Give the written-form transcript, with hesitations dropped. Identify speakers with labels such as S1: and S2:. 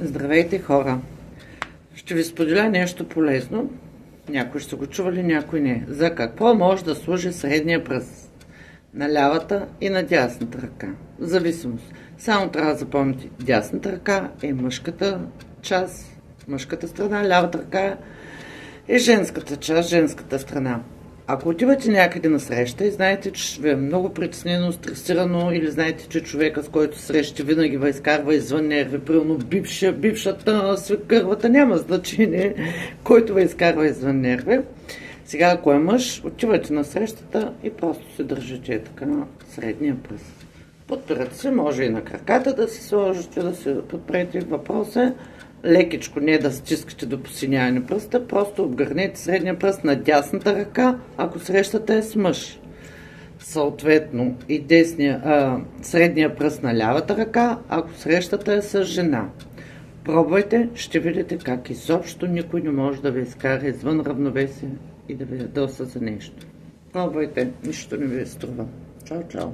S1: Здравейте, хора! Ще ви споделя нещо полезно. Някои ще са го чували, някои не. За какво може да служи средния пръст? На лявата и на дясната ръка. В зависимост. Само трябва да запомните, дясната ръка е мъжката част, мъжката страна, лявата ръка е женската част, женската страна. Ако отивате някъде на среща и знаете, че ще ви е много притеснено, стресирано, или знаете, че човека, с който срещате, винаги ви изкарва извън нерви, примерно бившата свекървата, няма значение, който ви изкарва извън нерви. Сега, ако е мъж, отивате на срещата и просто се държите така на средния пръст. Подпирате се, може и на краката да се сложите, да се подпрете. Въпрос е лекичко, не да стискате до посиняване пръста, просто обгърнете средния пръст на дясната ръка, ако срещате с мъж. Съответно и средния пръст на лявата ръка, ако срещате е с жена. Пробвайте, ще видите как изобщо никой не може да ви изкара извън равновесие и да ви ядоса за нещо. Пробвайте, нищо не ви струва. Чао, чао!